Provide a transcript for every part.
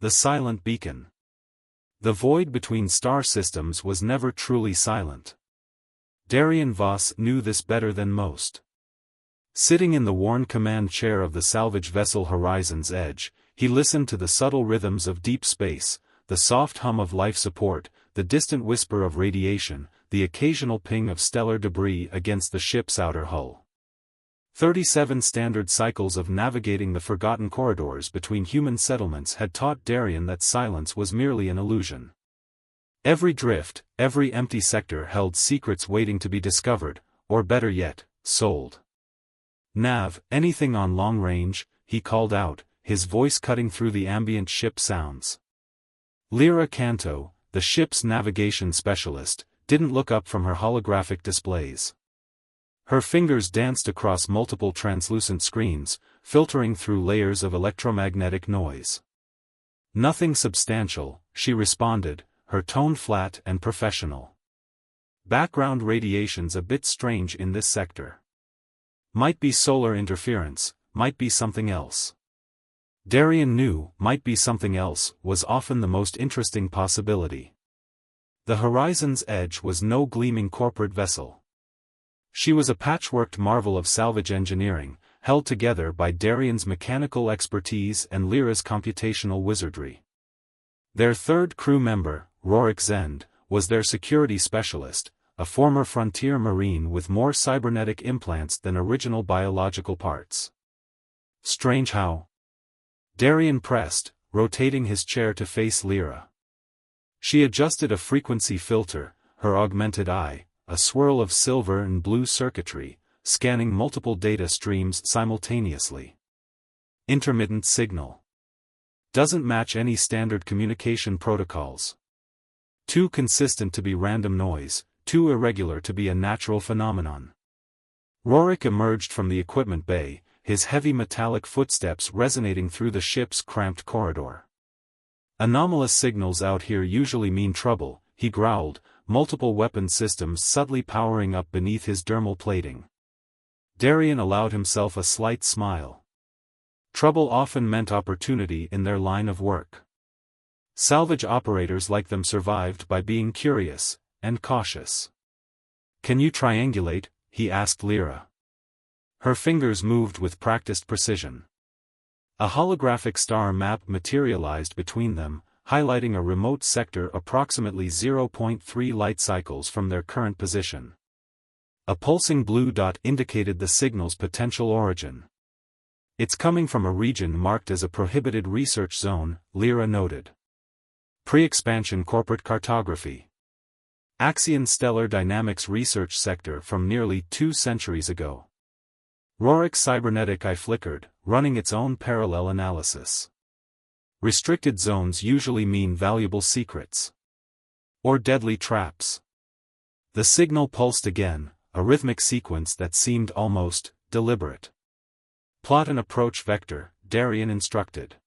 The silent beacon. The void between star systems was never truly silent. Darien Voss knew this better than most. Sitting in the worn command chair of the salvage vessel Horizon's Edge, he listened to the subtle rhythms of deep space, the soft hum of life support, the distant whisper of radiation, the occasional ping of stellar debris against the ship's outer hull. 37 standard cycles of navigating the forgotten corridors between human settlements had taught Darien that silence was merely an illusion. Every drift, every empty sector held secrets waiting to be discovered, or better yet, sold. "Nav, anything on long range?" he called out, his voice cutting through the ambient ship sounds. Lyra Canto, the ship's navigation specialist, didn't look up from her holographic displays. Her fingers danced across multiple translucent screens, filtering through layers of electromagnetic noise. "Nothing substantial," she responded, her tone flat and professional. "Background radiation's a bit strange in this sector. Might be solar interference, might be something else." Darien knew "might be something else" was often the most interesting possibility. The Horizon's Edge was no gleaming corporate vessel. She was a patchworked marvel of salvage engineering, held together by Darien's mechanical expertise and Lyra's computational wizardry. Their third crew member, Rorik Zend, was their security specialist, a former frontier marine with more cybernetic implants than original biological parts. "Strange how?" Darien pressed, rotating his chair to face Lyra. She adjusted a frequency filter, her augmented eye, a swirl of silver and blue circuitry, scanning multiple data streams simultaneously. "Intermittent signal. Doesn't match any standard communication protocols. Too consistent to be random noise, too irregular to be a natural phenomenon." Rorik emerged from the equipment bay, his heavy metallic footsteps resonating through the ship's cramped corridor. "Anomalous signals out here usually mean trouble," he growled, multiple weapon systems subtly powering up beneath his dermal plating. Darien allowed himself a slight smile. Trouble often meant opportunity in their line of work. Salvage operators like them survived by being curious and cautious. "Can you triangulate?" he asked Lyra. Her fingers moved with practiced precision. A holographic star map materialized between them, highlighting a remote sector approximately 0.3 light cycles from their current position. A pulsing blue dot indicated the signal's potential origin. "It's coming from a region marked as a prohibited research zone," Lyra noted. "Pre-expansion corporate cartography. Axion Stellar Dynamics research sector from nearly 2 centuries ago." Rorik's cybernetic eye flickered, running its own parallel analysis. Restricted zones usually mean valuable secrets. Or deadly traps. The signal pulsed again, a rhythmic sequence that seemed almost deliberate. "Plot an approach vector," Darien instructed.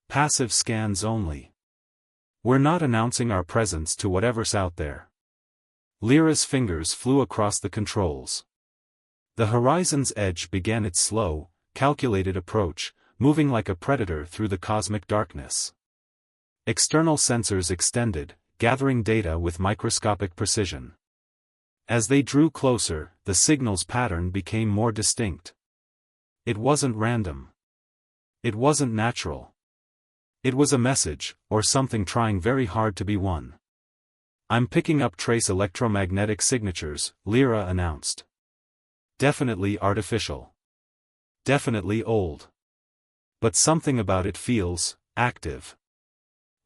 "Passive scans only. We're not announcing our presence to whatever's out there." Lyra's fingers flew across the controls. The Horizon's Edge began its slow, calculated approach, moving like a predator through the cosmic darkness. External sensors extended, gathering data with microscopic precision. As they drew closer, the signal's pattern became more distinct. It wasn't random. It wasn't natural. It was a message, or something trying very hard to be one. "I'm picking up trace electromagnetic signatures," Lyra announced. "Definitely artificial. Definitely old. But something about it feels active."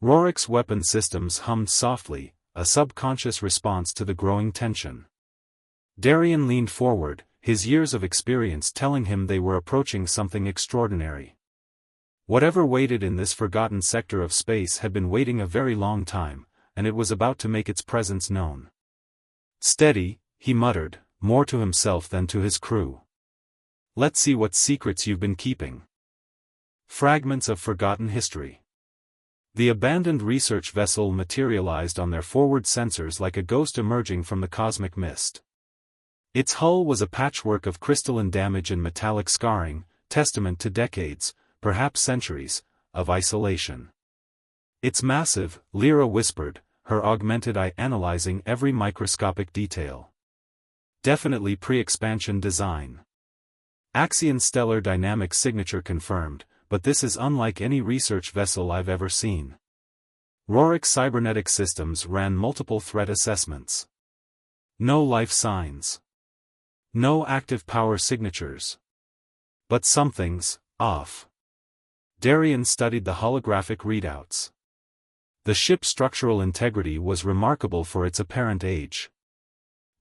Rorik's weapon systems hummed softly, a subconscious response to the growing tension. Darien leaned forward, his years of experience telling him they were approaching something extraordinary. Whatever waited in this forgotten sector of space had been waiting a very long time, and it was about to make its presence known. "Steady," he muttered, more to himself than to his crew. "Let's see what secrets you've been keeping." Fragments of forgotten history. The abandoned research vessel materialized on their forward sensors like a ghost emerging from the cosmic mist. Its hull was a patchwork of crystalline damage and metallic scarring, testament to decades, perhaps centuries, of isolation. It's massive, Lyra whispered, her augmented eye analyzing every microscopic detail. Definitely pre-expansion design. Axion stellar dynamics signature confirmed, but this is unlike any research vessel I've ever seen. Rorik's cybernetic systems ran multiple threat assessments. No life signs. No active power signatures. But something's off. Darien studied the holographic readouts. The ship's structural integrity was remarkable for its apparent age.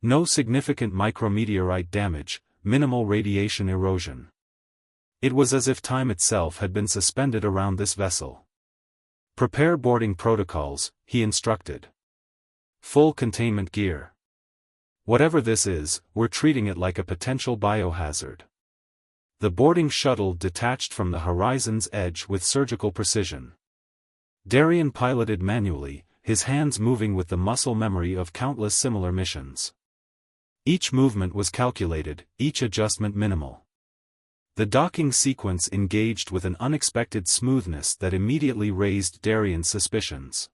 No significant micrometeorite damage, minimal radiation erosion. It was as if time itself had been suspended around this vessel. Prepare boarding protocols, he instructed. Full containment gear. Whatever this is, we're treating it like a potential biohazard. The boarding shuttle detached from the horizon's edge with surgical precision. Darien piloted manually, his hands moving with the muscle memory of countless similar missions. Each movement was calculated, each adjustment minimal. The docking sequence engaged with an unexpected smoothness that immediately raised Darien's suspicions.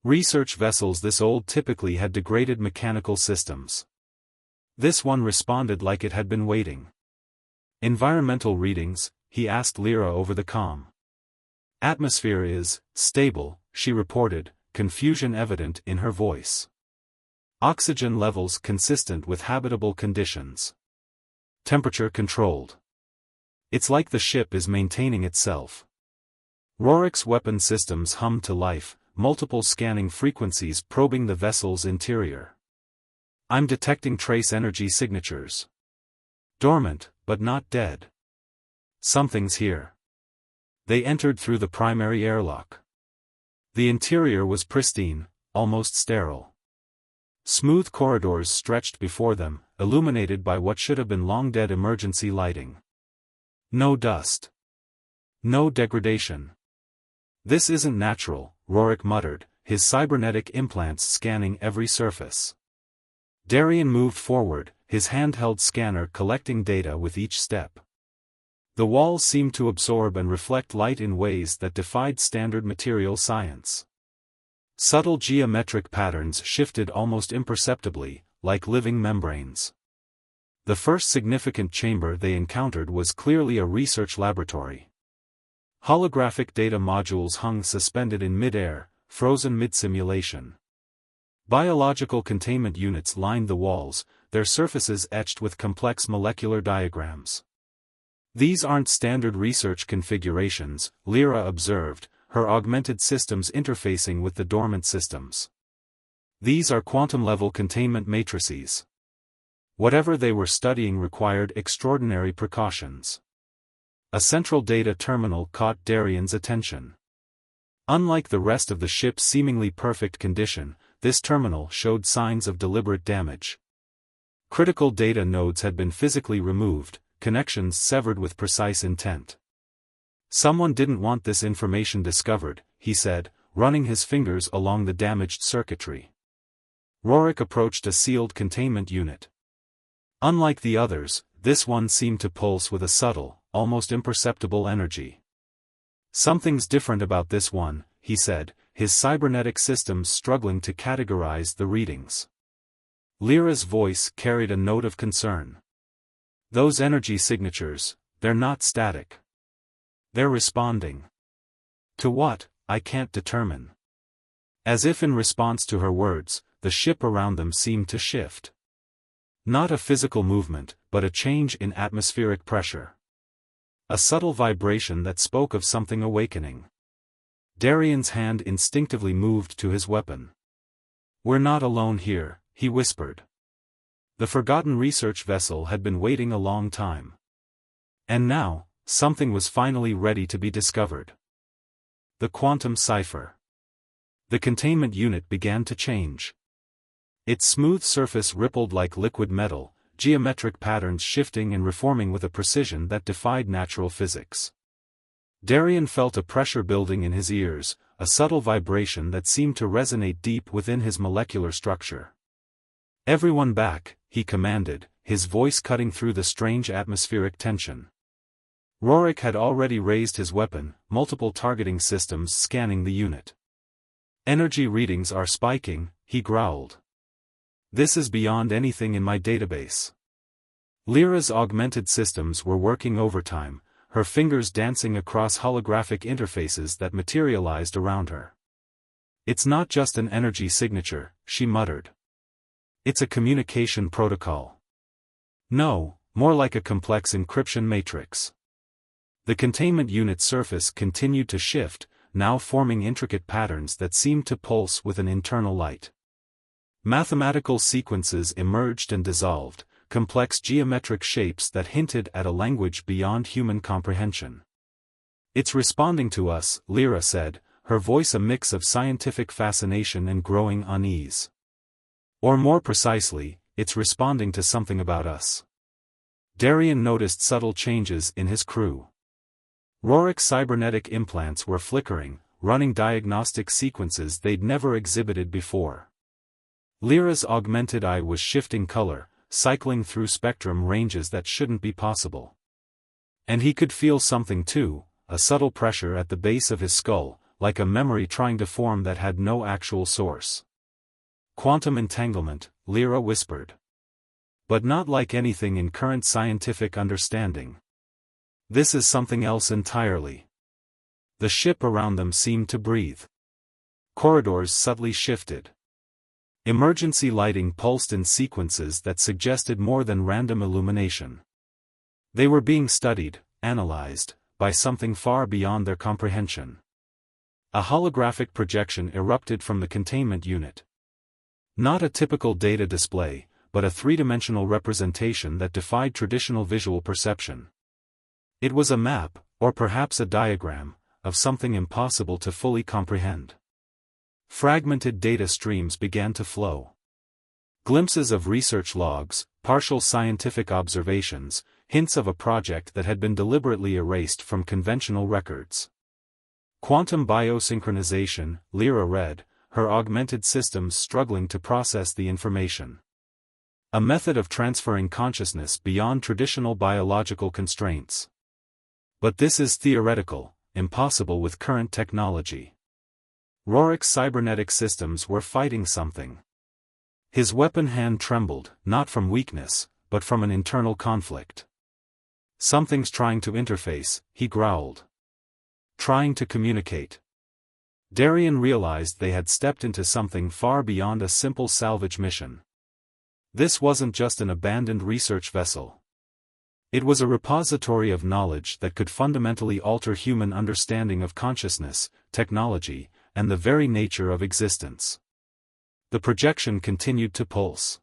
Research vessels this old typically had degraded mechanical systems. This one responded like it had been waiting. Environmental readings, he asked Lyra over the comm. Atmosphere is stable, she reported, confusion evident in her voice. Oxygen levels consistent with habitable conditions. Temperature controlled. It's like the ship is maintaining itself. Rorik's weapon systems hummed to life, multiple scanning frequencies probing the vessel's interior. I'm detecting trace energy signatures. Dormant, but not dead. Something's here. They entered through the primary airlock. The interior was pristine, almost sterile. Smooth corridors stretched before them, illuminated by what should have been long-dead emergency lighting. No dust. No degradation. This isn't natural, Rorik muttered, his cybernetic implants scanning every surface. Darien moved forward, his handheld scanner collecting data with each step. The walls seemed to absorb and reflect light in ways that defied standard material science. Subtle geometric patterns shifted almost imperceptibly, like living membranes. The first significant chamber they encountered was clearly a research laboratory. Holographic data modules hung suspended in mid-air, frozen mid-simulation. Biological containment units lined the walls, their surfaces etched with complex molecular diagrams. These aren't standard research configurations, Lyra observed, her augmented systems interfacing with the dormant systems. These are quantum-level containment matrices. Whatever they were studying required extraordinary precautions. A central data terminal caught Darien's attention. Unlike the rest of the ship's seemingly perfect condition, this terminal showed signs of deliberate damage. Critical data nodes had been physically removed, connections severed with precise intent. Someone didn't want this information discovered, he said, running his fingers along the damaged circuitry. Rorik approached a sealed containment unit. Unlike the others, this one seemed to pulse with a subtle, almost imperceptible energy. Something's different about this one, he said, his cybernetic systems struggling to categorize the readings. Lyra's voice carried a note of concern. Those energy signatures, they're not static. They're responding. To what, I can't determine. As if in response to her words, the ship around them seemed to shift. Not a physical movement, but a change in atmospheric pressure. A subtle vibration that spoke of something awakening. Darien's hand instinctively moved to his weapon. We're not alone here, he whispered. The forgotten research vessel had been waiting a long time. And now, something was finally ready to be discovered. The quantum cipher. The containment unit began to change. Its smooth surface rippled like liquid metal, geometric patterns shifting and reforming with a precision that defied natural physics. Darien felt a pressure building in his ears, a subtle vibration that seemed to resonate deep within his molecular structure. Everyone back, he commanded, his voice cutting through the strange atmospheric tension. Rorik had already raised his weapon, multiple targeting systems scanning the unit. Energy readings are spiking, he growled. This is beyond anything in my database. Lyra's augmented systems were working overtime, her fingers dancing across holographic interfaces that materialized around her. It's not just an energy signature, she muttered. It's a communication protocol. No, more like a complex encryption matrix. The containment unit surface continued to shift, now forming intricate patterns that seemed to pulse with an internal light. Mathematical sequences emerged and dissolved, complex geometric shapes that hinted at a language beyond human comprehension. It's responding to us, Lyra said, her voice a mix of scientific fascination and growing unease. Or more precisely, it's responding to something about us. Darien noticed subtle changes in his crew. Rorik's cybernetic implants were flickering, running diagnostic sequences they'd never exhibited before. Lyra's augmented eye was shifting color, cycling through spectrum ranges that shouldn't be possible. And he could feel something too, a subtle pressure at the base of his skull, like a memory trying to form that had no actual source. Quantum entanglement, Lyra whispered. But not like anything in current scientific understanding. This is something else entirely. The ship around them seemed to breathe. Corridors subtly shifted. Emergency lighting pulsed in sequences that suggested more than random illumination. They were being studied, analyzed, by something far beyond their comprehension. A holographic projection erupted from the containment unit. Not a typical data display, but a three-dimensional representation that defied traditional visual perception. It was a map, or perhaps a diagram, of something impossible to fully comprehend. Fragmented data streams began to flow. Glimpses of research logs, partial scientific observations, hints of a project that had been deliberately erased from conventional records. Quantum biosynchronization, Lyra read, her augmented systems struggling to process the information. A method of transferring consciousness beyond traditional biological constraints. But this is theoretical, impossible with current technology. Rorik's cybernetic systems were fighting something. His weapon hand trembled, not from weakness, but from an internal conflict. Something's trying to interface, he growled. Trying to communicate. Darien realized they had stepped into something far beyond a simple salvage mission. This wasn't just an abandoned research vessel. It was a repository of knowledge that could fundamentally alter human understanding of consciousness, technology, and the very nature of existence. The projection continued to pulse.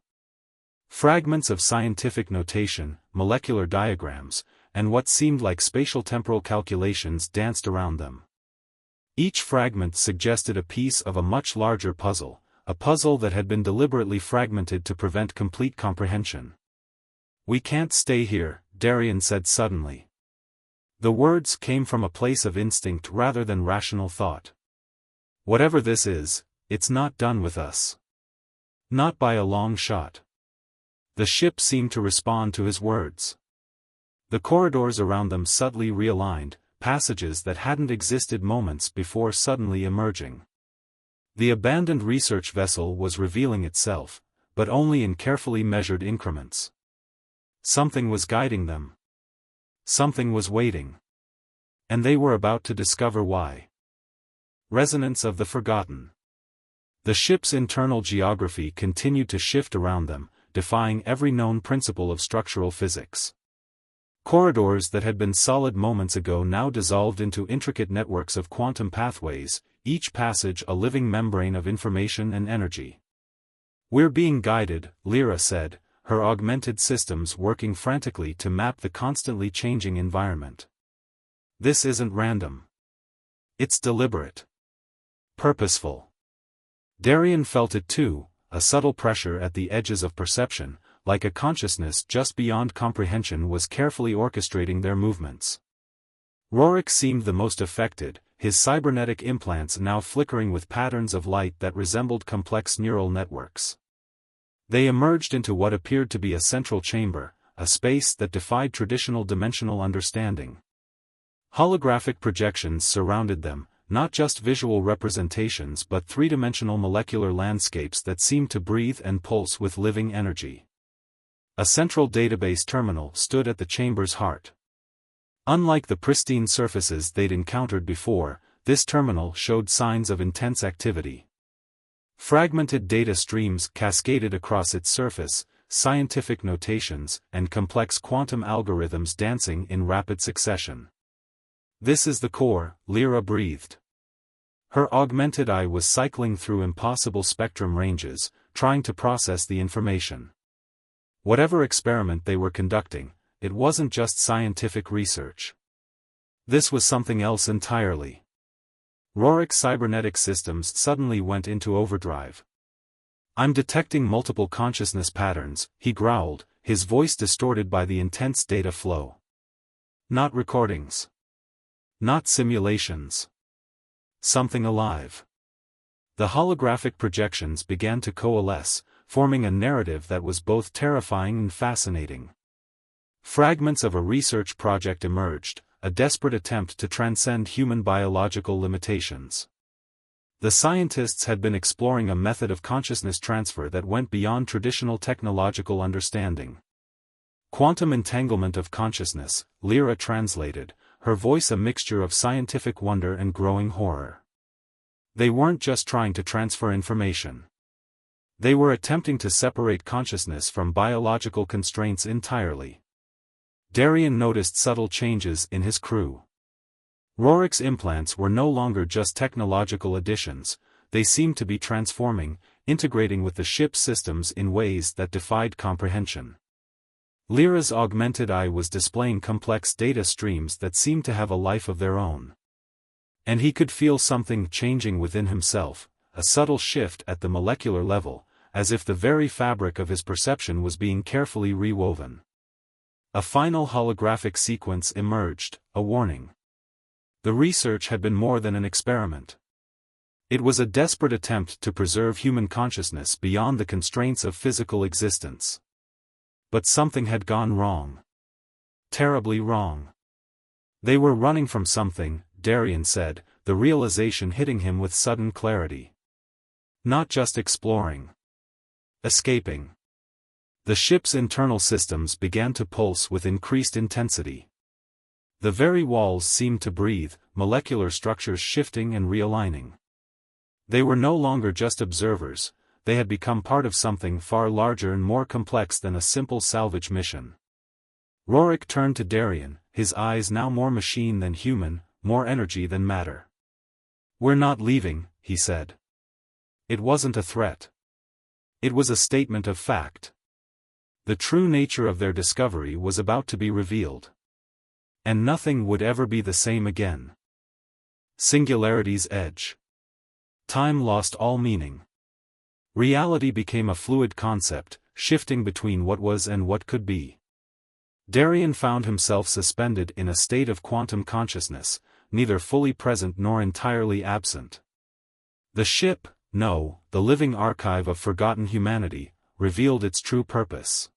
Fragments of scientific notation, molecular diagrams, and what seemed like spatial-temporal calculations danced around them. Each fragment suggested a piece of a much larger puzzle, a puzzle that had been deliberately fragmented to prevent complete comprehension. "We can't stay here," Darien said suddenly. The words came from a place of instinct rather than rational thought. "Whatever this is, it's not done with us. Not by a long shot." The ship seemed to respond to his words. The corridors around them subtly realigned, passages that hadn't existed moments before suddenly emerging. The abandoned research vessel was revealing itself, but only in carefully measured increments. Something was guiding them. Something was waiting. And they were about to discover why. Resonance of the forgotten. The ship's internal geography continued to shift around them, defying every known principle of structural physics. Corridors that had been solid moments ago now dissolved into intricate networks of quantum pathways, each passage a living membrane of information and energy. "We're being guided," Lyra said, her augmented systems working frantically to map the constantly changing environment. "This isn't random. It's deliberate. Purposeful." Darien felt it too, a subtle pressure at the edges of perception, like a consciousness just beyond comprehension was carefully orchestrating their movements. Rorik seemed the most affected, his cybernetic implants now flickering with patterns of light that resembled complex neural networks. They emerged into what appeared to be a central chamber, a space that defied traditional dimensional understanding. Holographic projections surrounded them, not just visual representations but three-dimensional molecular landscapes that seemed to breathe and pulse with living energy. A central database terminal stood at the chamber's heart. Unlike the pristine surfaces they'd encountered before, this terminal showed signs of intense activity. Fragmented data streams cascaded across its surface, scientific notations and complex quantum algorithms dancing in rapid succession. "This is the core," Lyra breathed. Her augmented eye was cycling through impossible spectrum ranges, trying to process the information. Whatever experiment they were conducting, it wasn't just scientific research. This was something else entirely. Rorik's cybernetic systems suddenly went into overdrive. "I'm detecting multiple consciousness patterns," he growled, his voice distorted by the intense data flow. "Not recordings. Not simulations. Something alive." The holographic projections began to coalesce, forming a narrative that was both terrifying and fascinating. Fragments of a research project emerged, a desperate attempt to transcend human biological limitations. The scientists had been exploring a method of consciousness transfer that went beyond traditional technological understanding. "Quantum entanglement of consciousness," Lyra translated, her voice a mixture of scientific wonder and growing horror. They weren't just trying to transfer information. They were attempting to separate consciousness from biological constraints entirely. Darien noticed subtle changes in his crew. Rorik's implants were no longer just technological additions, they seemed to be transforming, integrating with the ship's systems in ways that defied comprehension. Lyra's augmented eye was displaying complex data streams that seemed to have a life of their own. And he could feel something changing within himself, a subtle shift at the molecular level, as if the very fabric of his perception was being carefully rewoven. A final holographic sequence emerged, a warning. The research had been more than an experiment. It was a desperate attempt to preserve human consciousness beyond the constraints of physical existence. But something had gone wrong. Terribly wrong. They were running from something, Darien said, the realization hitting him with sudden clarity. Not just exploring. Escaping. The ship's internal systems began to pulse with increased intensity. The very walls seemed to breathe, molecular structures shifting and realigning. They were no longer just observers, they had become part of something far larger and more complex than a simple salvage mission. Rorik turned to Darien, his eyes now more machine than human, more energy than matter. "We're not leaving," he said. It wasn't a threat. It was a statement of fact. The true nature of their discovery was about to be revealed. And nothing would ever be the same again. Singularity's edge. Time lost all meaning. Reality became a fluid concept, shifting between what was and what could be. Darien found himself suspended in a state of quantum consciousness, neither fully present nor entirely absent. The ship, no, the living archive of forgotten humanity, revealed its true purpose.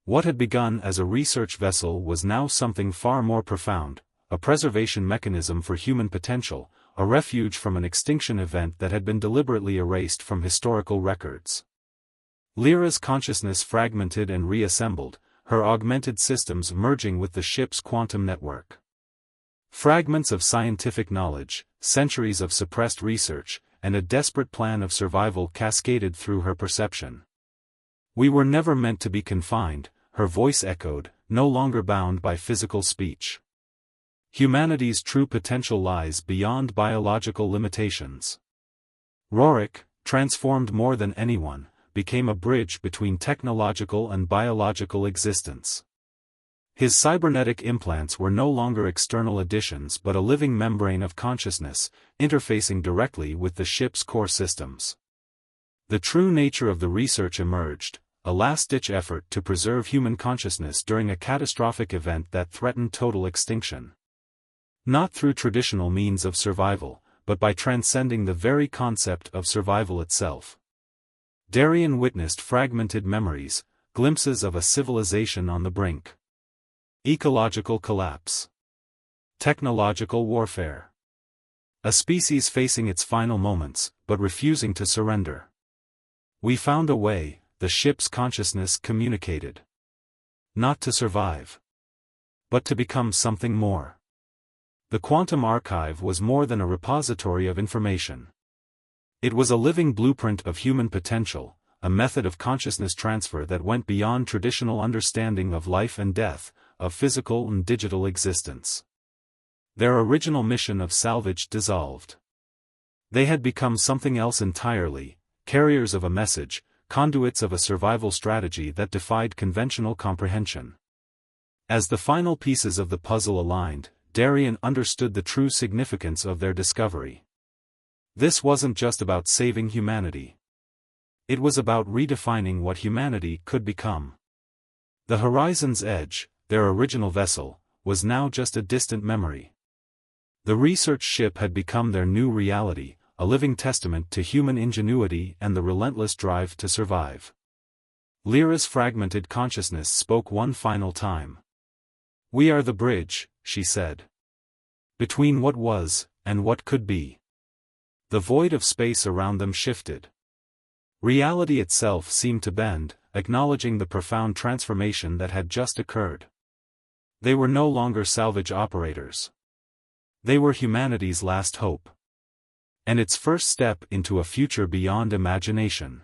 What had begun as a research vessel was now something far more profound, a preservation mechanism for human potential, a refuge from an extinction event that had been deliberately erased from historical records. Lyra's consciousness fragmented and reassembled, her augmented systems merging with the ship's quantum network. Fragments of scientific knowledge, centuries of suppressed research, and a desperate plan of survival cascaded through her perception. "We were never meant to be confined," her voice echoed, no longer bound by physical speech. Humanity's true potential lies beyond biological limitations. Rorik, transformed more than anyone, became a bridge between technological and biological existence. His cybernetic implants were no longer external additions but a living membrane of consciousness, interfacing directly with the ship's core systems. The true nature of the research emerged, a last-ditch effort to preserve human consciousness during a catastrophic event that threatened total extinction. Not through traditional means of survival, but by transcending the very concept of survival itself. Darien witnessed fragmented memories, glimpses of a civilization on the brink. Ecological collapse. Technological warfare. A species facing its final moments, but refusing to surrender. We found a way, the ship's consciousness communicated. Not to survive, but to become something more. The quantum archive was more than a repository of information. It was a living blueprint of human potential, a method of consciousness transfer that went beyond traditional understanding of life and death, of physical and digital existence. Their original mission of salvage dissolved. They had become something else entirely, carriers of a message, conduits of a survival strategy that defied conventional comprehension. As the final pieces of the puzzle aligned, Darien understood the true significance of their discovery. This wasn't just about saving humanity. It was about redefining what humanity could become. The Horizon's Edge, their original vessel, was now just a distant memory. The research ship had become their new reality, a living testament to human ingenuity and the relentless drive to survive. Lyra's fragmented consciousness spoke one final time. "We are the bridge," she said. "Between what was, and what could be." The void of space around them shifted. Reality itself seemed to bend, acknowledging the profound transformation that had just occurred. They were no longer salvage operators. They were humanity's last hope. And its first step into a future beyond imagination.